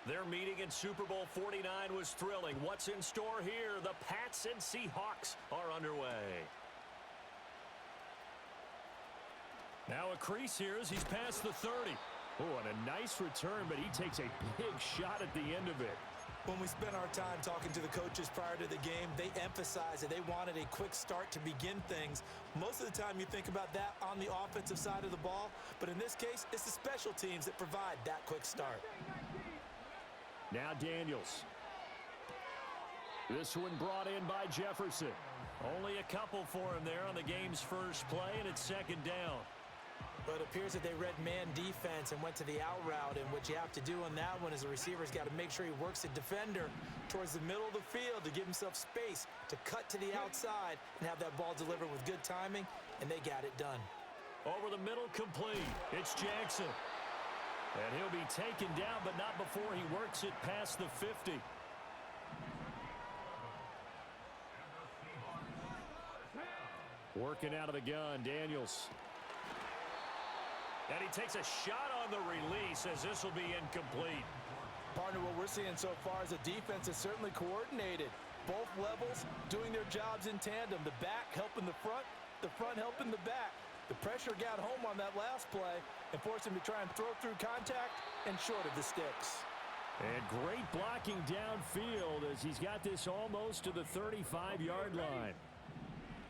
Their meeting in Super Bowl 49 was thrilling. What's in store here? The Pats and Seahawks are underway. Now a crease here as he's past the 30. Oh, and a nice return, but he takes a big shot at the end of it. When we spent our time talking to the coaches prior to the game, they emphasized that they wanted a quick start to begin things. Most of the time you think about that on the offensive side of the ball, but in this case, it's the special teams that provide that quick start. Now Daniels. This one brought in by Jefferson. Only a couple for him there on the game's first play, and it's second down. But it appears that they read man defense and went to the out route, and what you have to do on that one is the receiver's got to make sure he works the defender towards the middle of the field to give himself space to cut to the outside and have that ball delivered with good timing, and they got it done. Over the middle, complete. It's Jackson. And he'll be taken down, but not before he works it past the 50. Working out of the gun, Daniels. And he takes a shot on the release as this will be incomplete. Partner, what we're seeing so far is the defense is certainly coordinated. Both levels doing their jobs in tandem. The back helping the front helping the back. The pressure got home on that last play and forced him to try and throw through contact and short of the sticks. And great blocking downfield as he's got this almost to the 35-yard line.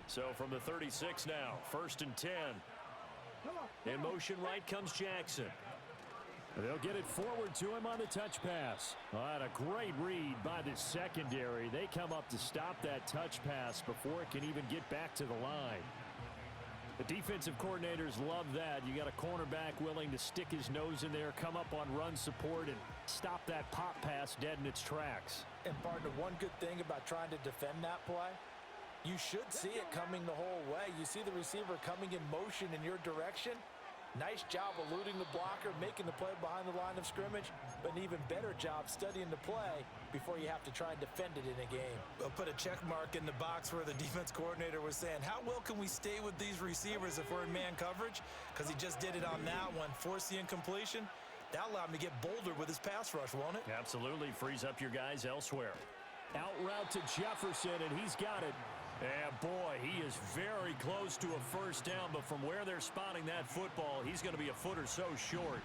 So from the 36 now, 1st and 10. In motion right comes Jackson. They'll get it forward to him on the touch pass. And a great read by the secondary. They come up to stop that touch pass before it can even get back to the line. The defensive coordinators love that. You got a cornerback willing to stick his nose in there, come up on run support, and stop that pop pass dead in its tracks. And partner, one good thing about trying to defend that play, you should see it coming the whole way. You see the receiver coming in motion in your direction. Nice job eluding the blocker, making the play behind the line of scrimmage, but an even better job studying the play before you have to try and defend it in a game. We'll put a check mark in the box where the defense coordinator was saying, how well can we stay with these receivers if we're in man coverage? Because he just did it on that one, forced the incompletion. That allowed him to get bolder with his pass rush, won't it? Absolutely, frees up your guys elsewhere. Out route to Jefferson, and he's got it. And boy, he is very close to a first down, but from where they're spotting that football, he's going to be a foot or so short.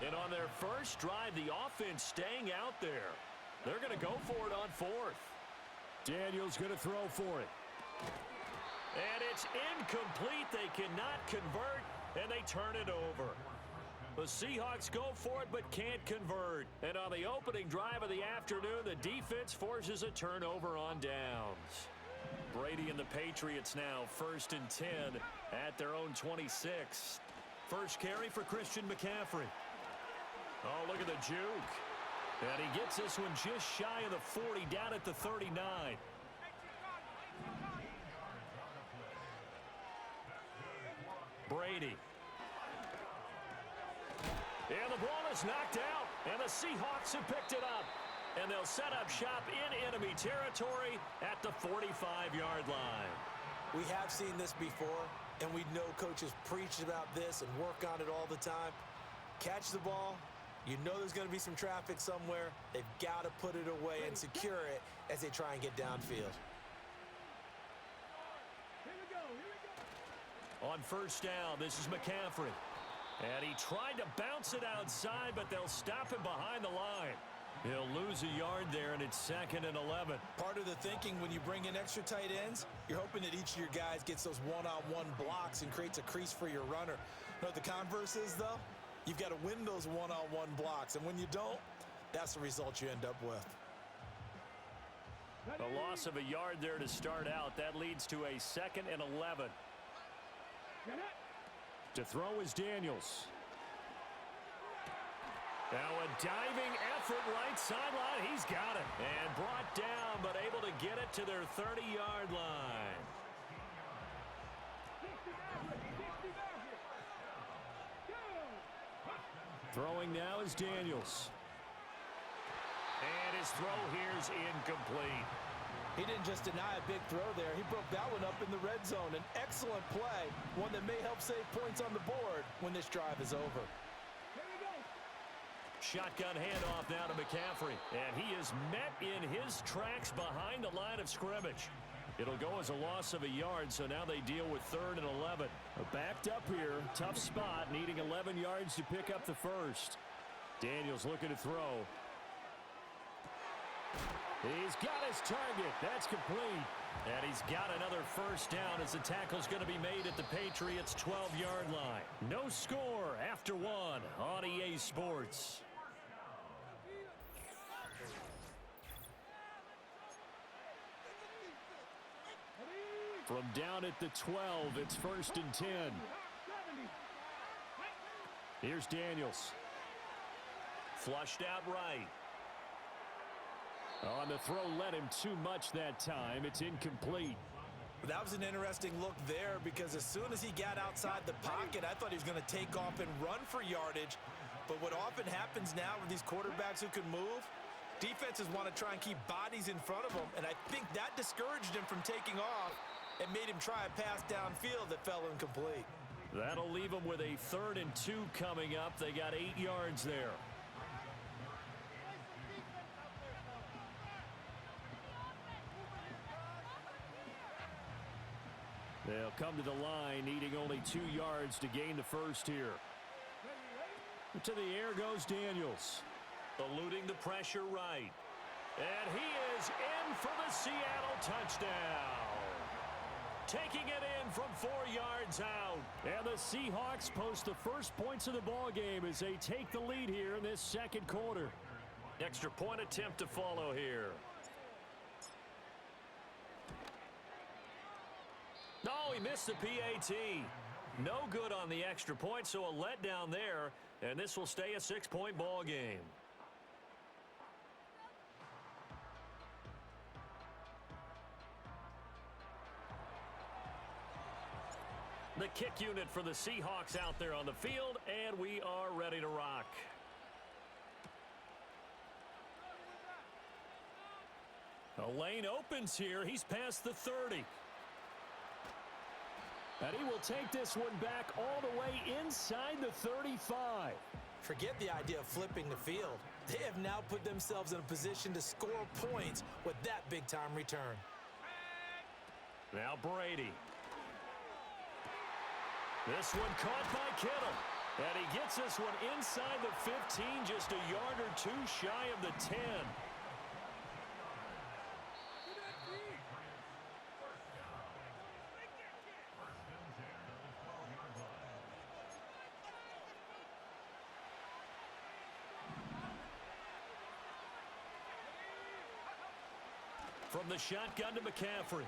And on their first drive, the offense staying out there. They're going to go for it on 4th. Daniels going to throw for it. And it's incomplete. They cannot convert, and they turn it over. The Seahawks go for it but can't convert. And on the opening drive of the afternoon, the defense forces a turnover on downs. Brady and the Patriots now 1st and 10 at their own 26. First carry for Christian McCaffrey. Oh, look at the juke. And he gets this one just shy of the 40, down at the 39. Brady. And the ball is knocked out, and the Seahawks have picked it up. And they'll set up shop in enemy territory at the 45-yard line. We have seen this before, and we know coaches preach about this and work on it all the time. Catch the ball. You know there's going to be some traffic somewhere. They've got to put it away and secure it as they try and get downfield. On first down, this is McCaffrey. And he tried to bounce it outside, but they'll stop him behind the line. He'll lose a yard there, and it's 2nd and 11. Part of the thinking when you bring in extra tight ends, you're hoping that each of your guys gets those one-on-one blocks and creates a crease for your runner. You know what the converse is, though? You've got to win those one-on-one blocks, and when you don't, that's the result you end up with. A loss of a yard there to start out. That leads to a 2nd and 11. To throw is Daniels. Now a diving effort right sideline. He's got it. And brought down, but able to get it to their 30-yard line. Throwing now is Daniels. And his throw here is incomplete. He didn't just deny a big throw there. He broke that one up in the red zone. An excellent play, one that may help save points on the board when this drive is over. Shotgun handoff now to McCaffrey. And he is met in his tracks behind the line of scrimmage. It'll go as a loss of a yard, so now they deal with 3rd and 11. Backed up here, tough spot, needing 11 yards to pick up the first. Daniels looking to throw. He's got his target. That's complete. And he's got another first down as the tackle's going to be made at the Patriots' 12-yard line. No score after 1 on EA Sports. From down at the 12, it's 1st and 10. Here's Daniels. Flushed out right. On the throw, led him too much that time. It's incomplete. That was an interesting look there because as soon as he got outside the pocket, I thought he was going to take off and run for yardage. But what often happens now with these quarterbacks who can move, defenses want to try and keep bodies in front of them, and I think that discouraged him from taking off and made him try a pass downfield that fell incomplete. That'll leave them with a 3rd and 2 coming up. They got 8 yards there. They'll come to the line, needing only 2 yards to gain the first here. To the air goes Daniels. Eluding the pressure right. And he is in for the Seattle touchdown. Taking it in from 4 yards out. And the Seahawks post the first points of the ball game as they take the lead here in this second quarter. Extra point attempt to follow here. No, he missed the PAT. No good on the extra point, so a letdown there, and this will stay a 6-point ball game. The kick unit for the Seahawks out there on the field, and we are ready to rock. A lane opens here. He's past the 30. And he will take this one back all the way inside the 35. Forget the idea of flipping the field. They have now put themselves in a position to score points with that big-time return. Now Brady. This one caught by Kittle. And he gets this one inside the 15, just a yard or 2 shy of the 10. From the shotgun to McCaffrey.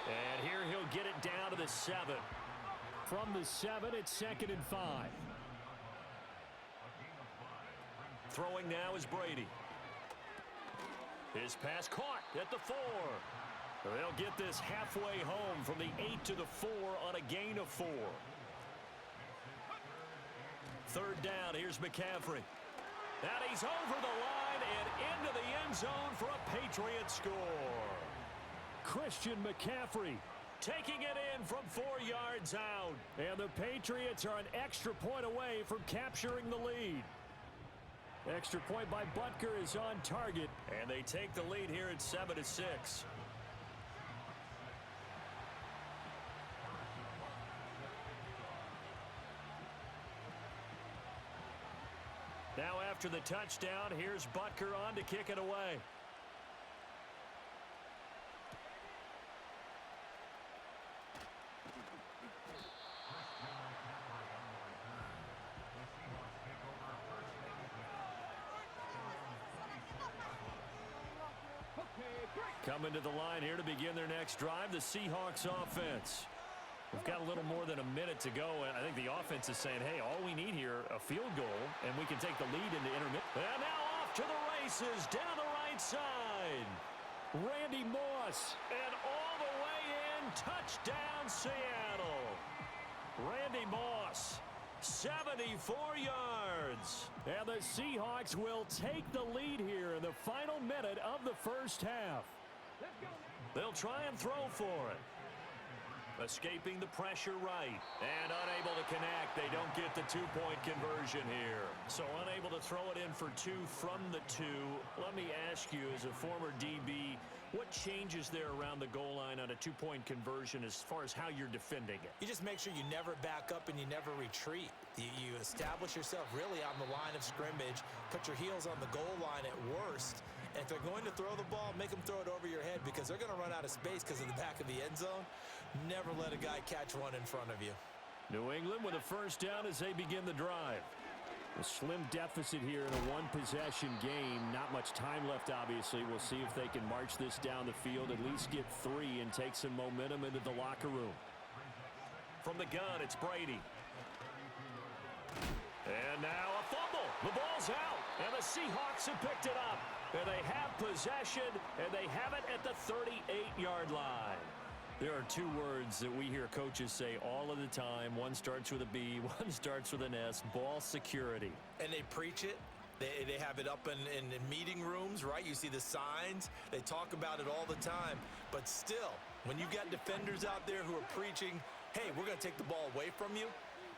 And here he'll get it down to the 7. From the 7, it's 2nd and 5. Throwing now is Brady. His pass caught at the 4. They'll get this halfway home from the 8 to the 4 on a gain of 4. 3rd down, here's McCaffrey. And he's over the line and into the end zone for a Patriot score. Christian McCaffrey taking it in from 4 yards out. And the Patriots are an extra point away from capturing the lead. Extra point by Butker is on target. And they take the lead here at 7-6. Now after the touchdown, here's Butker on to kick it away. Coming to the line here to begin their next drive, the Seahawks offense. We've got a little more than a minute to go, and I think the offense is saying, hey, all we need here, a field goal, and we can take the lead into intermission. And now off to the races, down the right side. Randy Moss, and all the way in, touchdown Seattle. Randy Moss, 74 yards. And the Seahawks will take the lead here in the final minute of the first half. They'll try and throw for it. Escaping the pressure right. And unable to connect. They don't get the two-point conversion here. So unable to throw it in for two from the two. Let me ask you, as a former DB, what changes there around the goal line on a two-point conversion as far as how you're defending it? You just make sure you never back up and you never retreat. You establish yourself really on the line of scrimmage, put your heels on the goal line at worst, and if they're going to throw the ball, make them throw it over your head because they're going to run out of space because of the back of the end zone. Never let a guy catch one in front of you. New England with a first down as they begin the drive. A slim deficit here in a one-possession game. Not much time left, obviously. We'll see if they can march this down the field, at least get 3 and take some momentum into the locker room. From the gun, it's Brady. And now a fumble. The ball's out, and the Seahawks have picked it up. And they have possession, and they have it at the 38-yard line. There are two words that we hear coaches say all of the time. One starts with a B, one starts with an S, ball security. And they preach it. They have it up in meeting rooms, right? You see the signs. They talk about it all the time. But still, when you got defenders out there who are preaching, hey, we're going to take the ball away from you,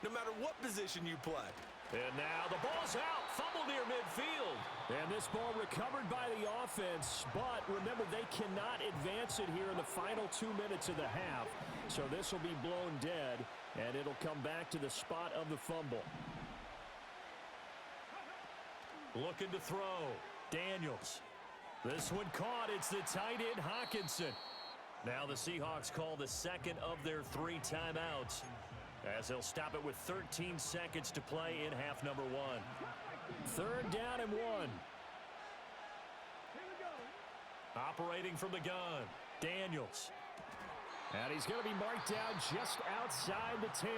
no matter what position you play. And now the ball's out. Fumble near midfield. And this ball recovered by the offense. But remember, they cannot advance it here in the final 2 minutes of the half. So this will be blown dead, and it'll come back to the spot of the fumble. Looking to throw. Daniels. This one caught. It's the tight end, Hawkinson. Now the Seahawks call the second of their 3 timeouts, as they'll stop it with 13 seconds to play in half number 1. Third down and 1. Operating from the gun, Daniels. And he's going to be marked down just outside the 10.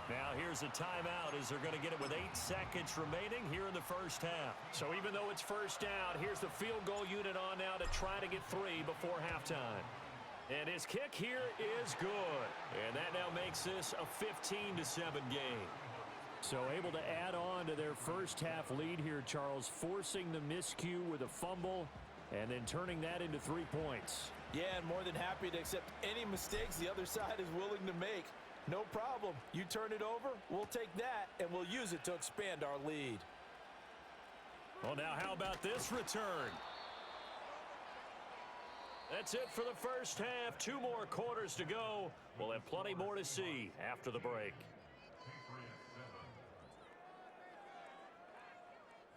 Now here's a timeout as they're going to get it with 8 seconds remaining here in the first half. So even though it's first down, here's the field goal unit on now to try to get 3 before halftime. And his kick here is good. And that now makes this a 15-7 game. So able to add on to their first half lead here, Charles, forcing the miscue with a fumble and then turning that into 3 points. Yeah, and more than happy to accept any mistakes the other side is willing to make. No problem. You turn it over, we'll take that, and we'll use it to expand our lead. Well, now how about this return? That's it for the first half. 2 more quarters to go. We'll have plenty more to see after the break.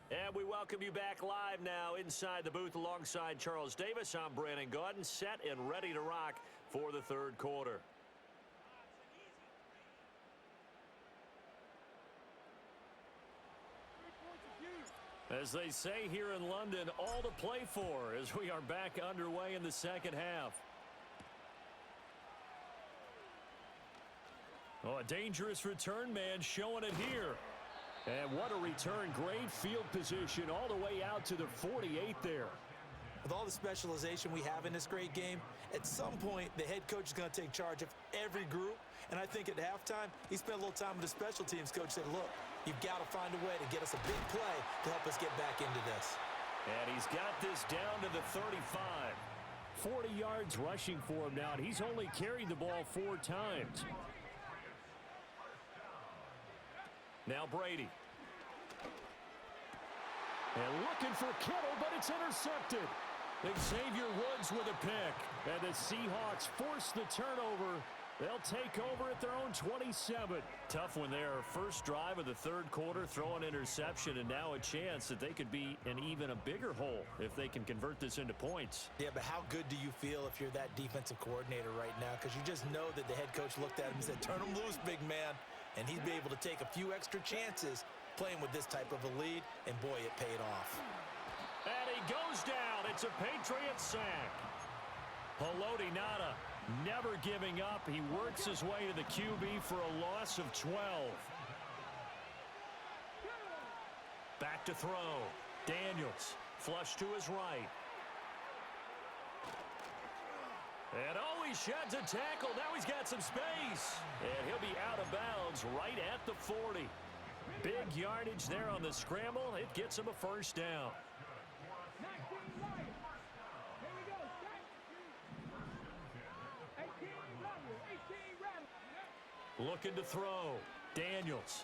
And we welcome you back live now inside the booth alongside Charles Davis. I'm Brandon Gaudin, set and ready to rock for the third quarter. As they say here in London, all to play for as we are back underway in the second half. Oh, a dangerous return man showing it here. And what a return. Great field position all the way out to the 48 there. With all the specialization we have in this great game, at some point the head coach is going to take charge of every group. And I think at halftime, he spent a little time with the special teams coach, said, look, you've got to find a way to get us a big play to help us get back into this. And he's got this down to the 35. 40 yards rushing for him now, and he's only carried the ball 4 times. Now Brady. And looking for Kittle, but it's intercepted. Xavier Woods with a pick. And the Seahawks force the turnover. They'll take over at their own 27. Tough one there. First drive of the third quarter, throw an interception, and now a chance that they could be in even a bigger hole if they can convert this into points. Yeah, but how good do you feel if you're that defensive coordinator right now? Because you just know that the head coach looked at him and said, turn him loose, big man. And he'd be able to take a few extra chances playing with this type of a lead, and boy, it paid off. And he goes down. It's a Patriot sack. Haloti Ngata never giving up. He works his way to the QB for a loss of 12. Back to throw. Daniels, flush to his right. And oh, he sheds a tackle. Now he's got some space. And he'll be out of bounds right at the 40. Big yardage there on the scramble. It gets him a first down. Looking to throw. Daniels.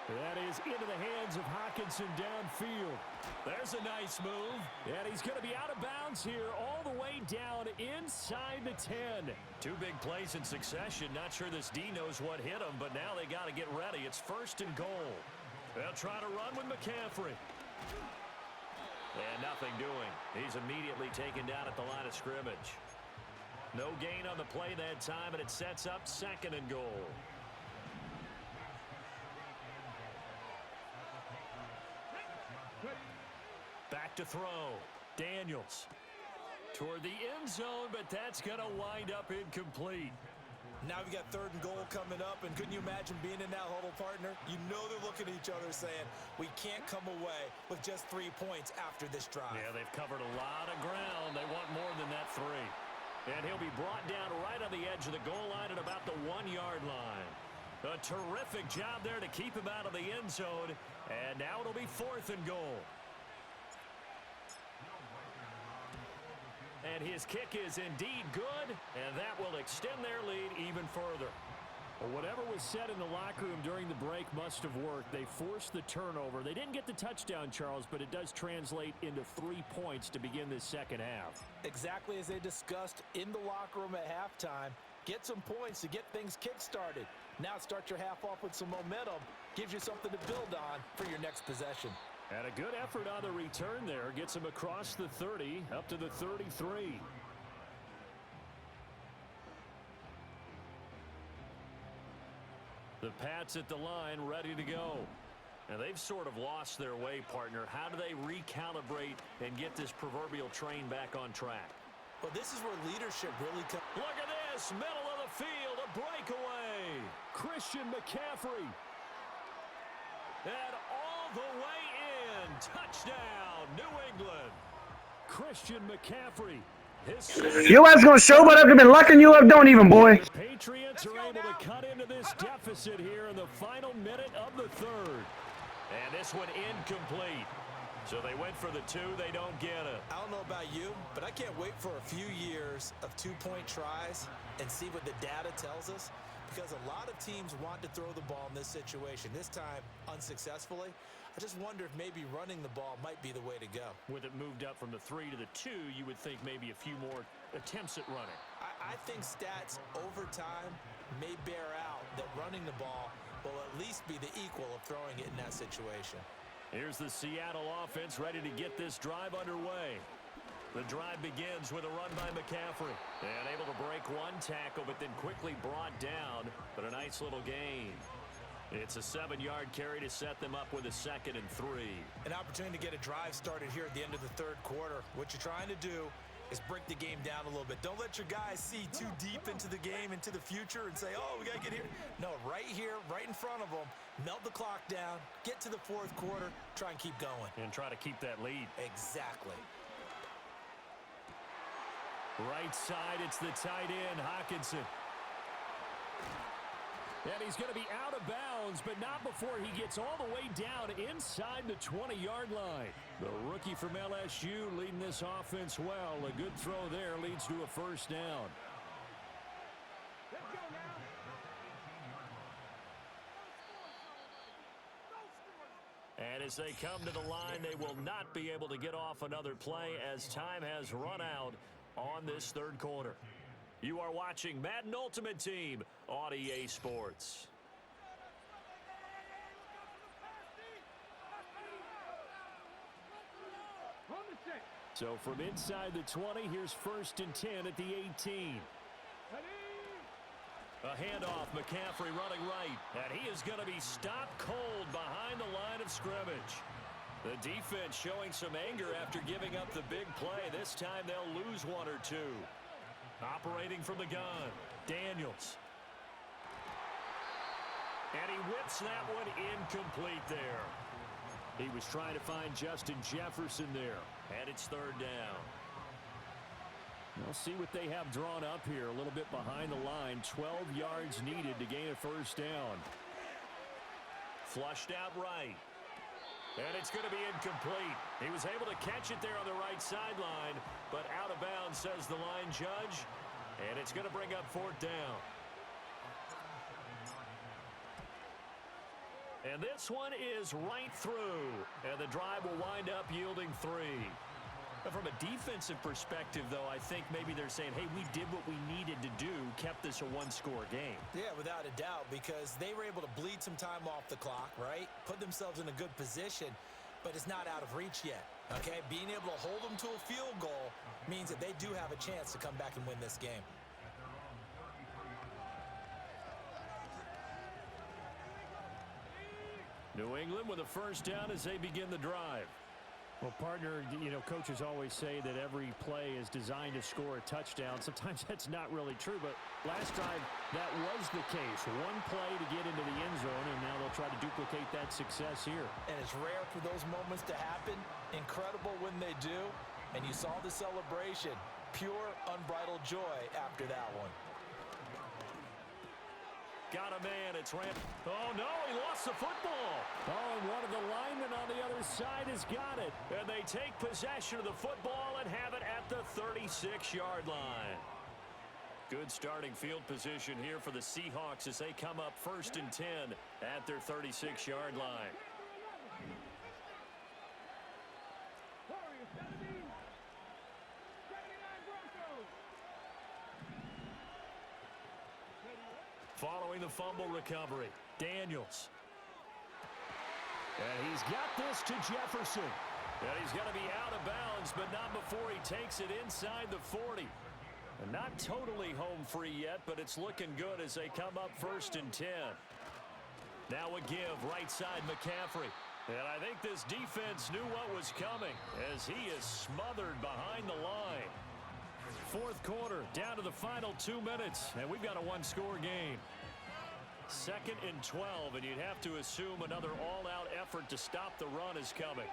That is into the hands of Hockenson downfield. There's a nice move. And he's going to be out of bounds here all the way down inside the 10. Two big plays in succession. Not sure this D knows what hit him, but now they got to get ready. It's 1st and goal. They'll try to run with McCaffrey. And nothing doing. He's immediately taken down at the line of scrimmage. No gain on the play that time, and it sets up 2nd and goal. Back to throw. Daniels. Toward the end zone, but that's going to wind up incomplete. Now we've got 3rd and goal coming up, and couldn't you imagine being in that huddle, partner? You know they're looking at each other saying, we can't come away with just 3 points after this drive. Yeah, they've covered a lot of ground. They want more than that 3. And he'll be brought down right on the edge of the goal line at about the 1-yard line. A terrific job there to keep him out of the end zone, and now it'll be 4th and goal. And his kick is indeed good, and that will extend their lead even further. Well, whatever was said in the locker room during the break must have worked. They forced the turnover. They didn't get the touchdown, Charles, but it does translate into 3 points to begin this second half. Exactly as they discussed in the locker room at halftime. Get some points to get things kick-started. Now start your half off with some momentum. Gives you something to build on for your next possession. And a good effort on the return there. Gets him across the 30, up to the 33. The Pats at the line, ready to go. And they've sort of lost their way, partner. How do they recalibrate and get this proverbial train back on track? Well, this is where leadership really comes. Look at this, middle of the field, a breakaway. Christian McCaffrey. And all the way in. Touchdown, New England. Christian McCaffrey. Your ass gonna show what I've been locking you up? Don't even, boy. Patriots are able to cut into this deficit here in the final minute of the 3rd. And this one incomplete. So they went for the 2. They don't get it. I don't know about you, but I can't wait for a few years of 2-point tries and see what the data tells us. Because a lot of teams want to throw the ball in this situation. This time, unsuccessfully. I just wonder if maybe running the ball might be the way to go. With it moved up from the 3 to the 2, you would think maybe a few more attempts at running. I think stats over time may bear out that running the ball will at least be the equal of throwing it in that situation. Here's the Seattle offense ready to get this drive underway. The drive begins with a run by McCaffrey. And able to break one tackle, but then quickly brought down. But a nice little gain. It's a 7-yard carry to set them up with a 2nd and 3. An opportunity to get a drive started here at the end of the 3rd quarter. What you're trying to do is break the game down a little bit. Don't let your guys see too deep into the game, into the future, and say, oh, we got to get here. No, right here, right in front of them, melt the clock down, get to the 4th quarter, try and keep going. And try to keep that lead. Exactly. Right side, it's the tight end, Hockenson. And he's going to be out of bounds, but not before he gets all the way down inside the 20-yard line. The rookie from LSU leading this offense well. A good throw there leads to a 1st down. And as they come to the line, they will not be able to get off another play as time has run out on this 3rd quarter. You are watching Madden Ultimate Team on EA Sports. So from inside the 20, here's 1st and 10 at the 18. A handoff, McCaffrey running right, and he is going to be stopped cold behind the line of scrimmage. The defense showing some anger after giving up the big play. This time they'll lose 1 or 2. Operating from the gun, Daniels. And he whips that one incomplete there. He was trying to find Justin Jefferson there. And it's 3rd down. We'll see what they have drawn up here. A little bit behind the line. 12 yards needed to gain a 1st down. Flushed out right. And it's going to be incomplete. He was able to catch it there on the right sideline, but out of bounds, says the line judge. And it's going to bring up 4th down. And this one is right through. And the drive will wind up yielding 3. From a defensive perspective, though, I think maybe they're saying, hey, we did what we needed to do, kept this a one-score game. Yeah, without a doubt, because they were able to bleed some time off the clock, right? Put themselves in a good position, but it's not out of reach yet, okay? Being able to hold them to a field goal means that they do have a chance to come back and win this game. New England with a first down as they begin the drive. Well, partner, you know, coaches always say that every play is designed to score a touchdown. Sometimes that's not really true, but last drive that was the case. One play to get into the end zone, and now they'll try to duplicate that success here. And it's rare for those moments to happen. Incredible when they do. And you saw the celebration. Pure, unbridled joy after that one. Got a man, it's Ramp. Oh, no, he lost the football. Oh, and one of the linemen on the other side has got it. And they take possession of the football and have it at the 36-yard line. Good starting field position here for the Seahawks as they come up 1st and 10 at their 36-yard line. Following the fumble recovery, Daniels. And he's got this to Jefferson. And he's going to be out of bounds, but not before he takes it inside the 40. And not totally home free yet, but it's looking good as they come up 1st and 10. Now a give, right side McCaffrey. And I think this defense knew what was coming as he is smothered behind the line. 4th quarter, down to the final 2 minutes, and we've got a one-score game. 2nd and 12, and you'd have to assume another all-out effort to stop the run is coming.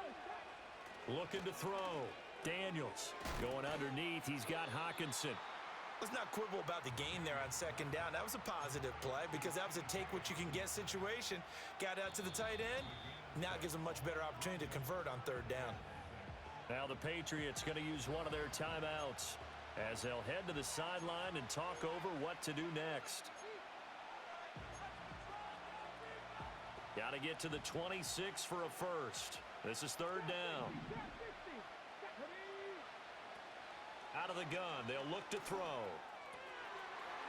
Looking to throw. Daniels going underneath. He's got Hockenson. Let's not quibble about the gain there on 2nd down. That was a positive play because that was a take-what-you-can-get situation. Got out to the tight end. Now it gives them a much better opportunity to convert on 3rd down. Now the Patriots going to use one of their timeouts as they'll head to the sideline and talk over what to do next. Got to get to the 26 for a first. This is 3rd down. Out of the gun, they'll look to throw.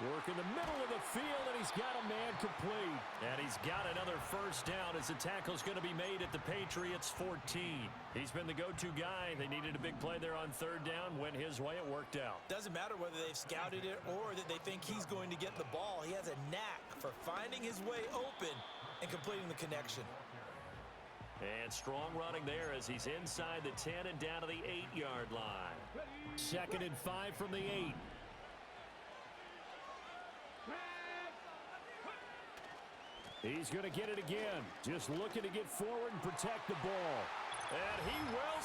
Work in the middle of the field, and he's got a man complete. And he's got another first down as the tackle's going to be made at the Patriots 14. He's been the go-to guy. They needed a big play there on 3rd down. Went his way, it worked out. Doesn't matter whether they've scouted it or that they think he's going to get the ball. He has a knack for finding his way open and completing the connection. And strong running there as he's inside the 10 and down to the 8-yard line. 2nd and 5 from the 8. He's going to get it again. Just looking to get forward and protect the ball. And he will